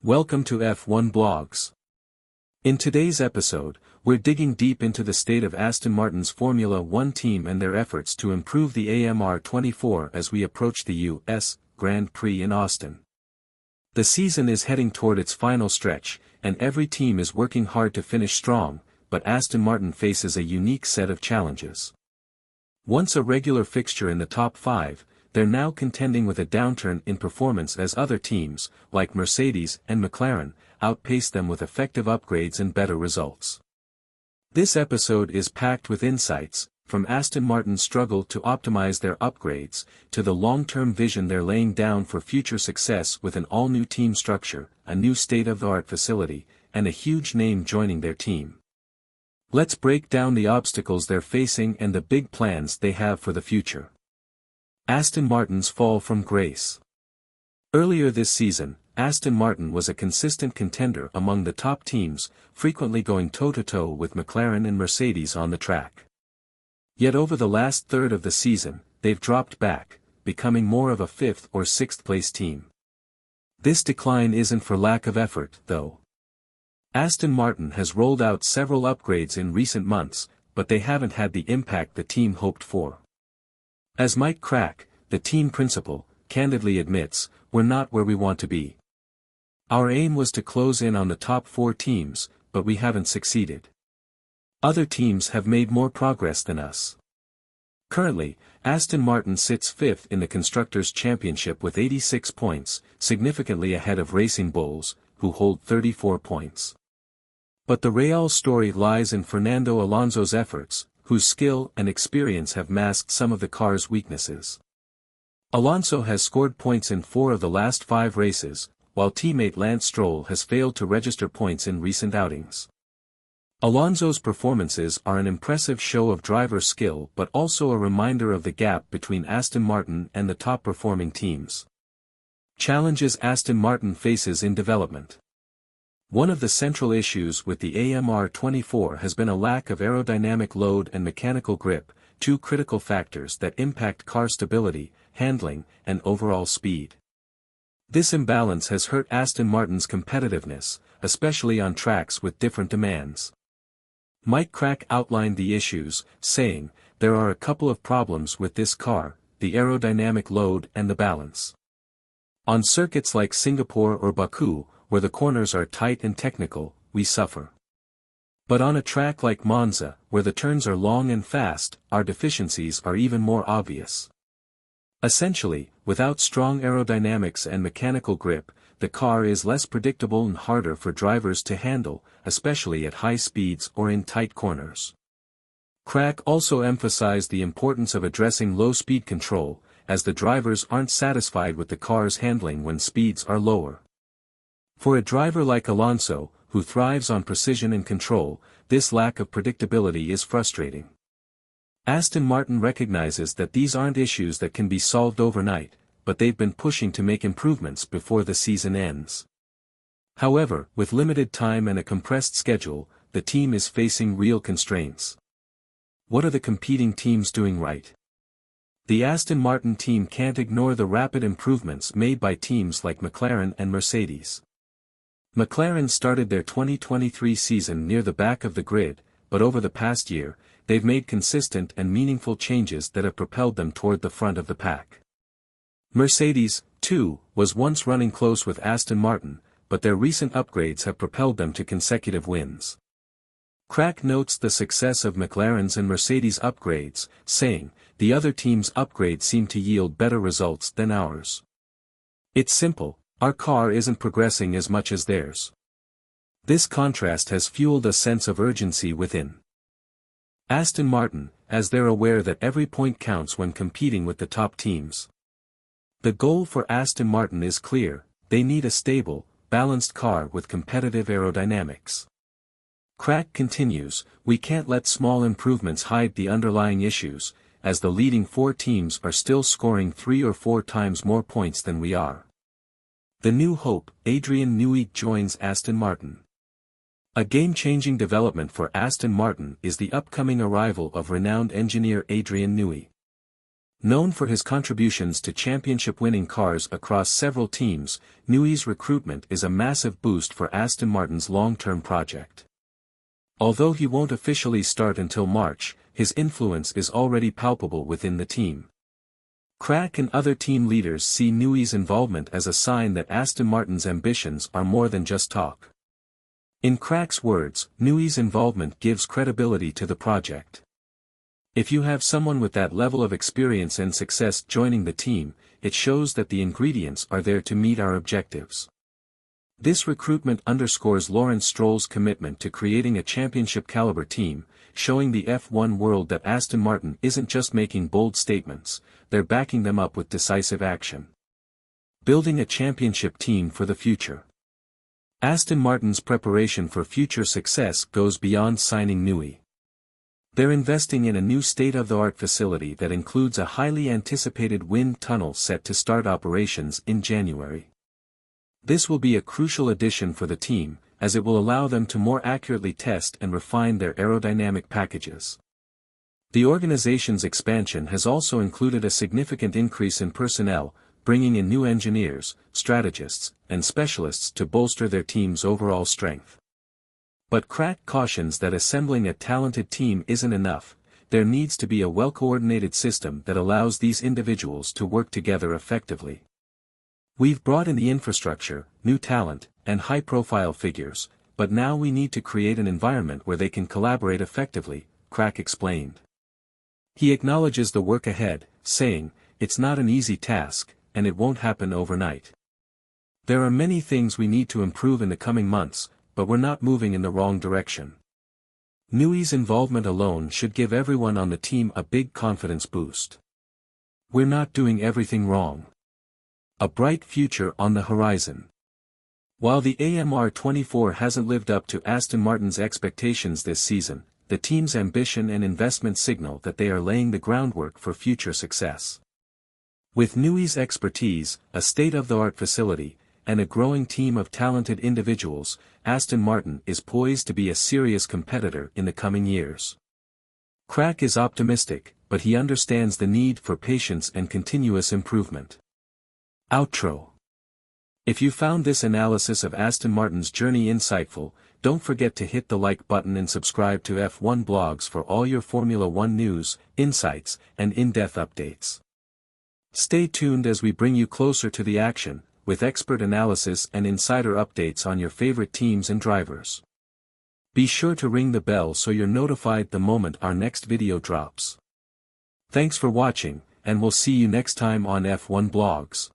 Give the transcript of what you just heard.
Welcome to F1 Blogs. In today's episode, we're digging deep into the state of Aston Martin's Formula One team and their efforts to improve the AMR24 as we approach the US Grand Prix in Aston. The season is heading toward its final stretch, and every team is working hard to finish strong, but Aston Martin faces a unique set of challenges. Once a regular fixture in the top 5, they're now contending with a downturn in performance as other teams, like Mercedes and McLaren, outpace them with effective upgrades and better results. This episode is packed with insights, from Aston Martin's struggle to optimize their upgrades, to the long-term vision they're laying down for future success with an all-new team structure, a new state-of-the-art facility, and a huge name joining their team. Let's break down the obstacles they're facing and the big plans they have for the future. Aston Martin's fall from grace. Earlier this season, Aston Martin was a consistent contender among the top teams, frequently going toe-to-toe with McLaren and Mercedes on the track. Yet over the last third of the season, they've dropped back, becoming more of a 5th or 6th place team. This decline isn't for lack of effort, though. Aston Martin has rolled out several upgrades in recent months, but they haven't had the impact the team hoped for. As Mike Crack, the team principal, candidly admits, we're not where we want to be. Our aim was to close in on the top 4 teams, but we haven't succeeded. Other teams have made more progress than us. Currently, Aston Martin sits 5th in the Constructors' Championship with 86 points, significantly ahead of Racing Bulls, who hold 34 points. But the real story lies in Fernando Alonso's efforts, whose skill and experience have masked some of the car's weaknesses. Alonso has scored points in 4 of the last 5 races, while teammate Lance Stroll has failed to register points in recent outings. Alonso's performances are an impressive show of driver skill but also a reminder of the gap between Aston Martin and the top-performing teams. Challenges Aston Martin faces in development. One of the central issues with the AMR24 has been a lack of aerodynamic load and mechanical grip, 2 critical factors that impact car stability, handling, and overall speed. This imbalance has hurt Aston Martin's competitiveness, especially on tracks with different demands. Mike Crack outlined the issues, saying, "There are a couple of problems with this car, the aerodynamic load and the balance. On circuits like Singapore or Baku, where the corners are tight and technical, we suffer. But on a track like Monza, where the turns are long and fast, our deficiencies are even more obvious." Essentially, without strong aerodynamics and mechanical grip, the car is less predictable and harder for drivers to handle, especially at high speeds or in tight corners. Crack also emphasized the importance of addressing low-speed control, as the drivers aren't satisfied with the car's handling when speeds are lower. For a driver like Alonso, who thrives on precision and control, this lack of predictability is frustrating. Aston Martin recognizes that these aren't issues that can be solved overnight, but they've been pushing to make improvements before the season ends. However, with limited time and a compressed schedule, the team is facing real constraints. What are the competing teams doing right? The Aston Martin team can't ignore the rapid improvements made by teams like McLaren and Mercedes. McLaren started their 2023 season near the back of the grid, but over the past year, they've made consistent and meaningful changes that have propelled them toward the front of the pack. Mercedes, too, was once running close with Aston Martin, but their recent upgrades have propelled them to consecutive wins. Crack notes the success of McLaren's and Mercedes' upgrades, saying, "The other team's upgrades seem to yield better results than ours. It's simple. Our car isn't progressing as much as theirs." This contrast has fueled a sense of urgency within Aston Martin, as they're aware that every point counts when competing with the top teams. The goal for Aston Martin is clear: they need a stable, balanced car with competitive aerodynamics. Crack continues, "We can't let small improvements hide the underlying issues, as the leading 4 teams are still scoring 3 or 4 times more points than we are." The new hope, Adrian Newey joins Aston Martin. A game-changing development for Aston Martin is the upcoming arrival of renowned engineer Adrian Newey. Known for his contributions to championship-winning cars across several teams, Newey's recruitment is a massive boost for Aston Martin's long-term project. Although he won't officially start until March, his influence is already palpable within the team. Crack and other team leaders see Newey's involvement as a sign that Aston Martin's ambitions are more than just talk. In Crack's words, Newey's involvement gives credibility to the project. If you have someone with that level of experience and success joining the team, it shows that the ingredients are there to meet our objectives. This recruitment underscores Lawrence Stroll's commitment to creating a championship-caliber team, showing the F1 world that Aston Martin isn't just making bold statements, they're backing them up with decisive action. Building a championship team for the future. Aston Martin's preparation for future success goes beyond signing Newey. They're investing in a new state-of-the-art facility that includes a highly anticipated wind tunnel set to start operations in January. This will be a crucial addition for the team, as it will allow them to more accurately test and refine their aerodynamic packages. The organization's expansion has also included a significant increase in personnel, bringing in new engineers, strategists, and specialists to bolster their team's overall strength. But Crack cautions that assembling a talented team isn't enough, there needs to be a well-coordinated system that allows these individuals to work together effectively. We've brought in the infrastructure, new talent, and high-profile figures, but now we need to create an environment where they can collaborate effectively, Crack explained. He acknowledges the work ahead, saying, "It's not an easy task, and it won't happen overnight. There are many things we need to improve in the coming months, but we're not moving in the wrong direction." Newey's involvement alone should give everyone on the team a big confidence boost. We're not doing everything wrong. A bright future on the horizon. While the AMR24 hasn't lived up to Aston Martin's expectations this season, the team's ambition and investment signal that they are laying the groundwork for future success. With Newey's expertise, a state-of-the-art facility, and a growing team of talented individuals, Aston Martin is poised to be a serious competitor in the coming years. Crack is optimistic, but he understands the need for patience and continuous improvement. Outro. If you found this analysis of Aston Martin's journey insightful, don't forget to hit the like button and subscribe to F1 Blogs for all your Formula One news, insights, and in-depth updates. Stay tuned as we bring you closer to the action, with expert analysis and insider updates on your favorite teams and drivers. Be sure to ring the bell so you're notified the moment our next video drops. Thanks for watching, and we'll see you next time on F1 Blogs.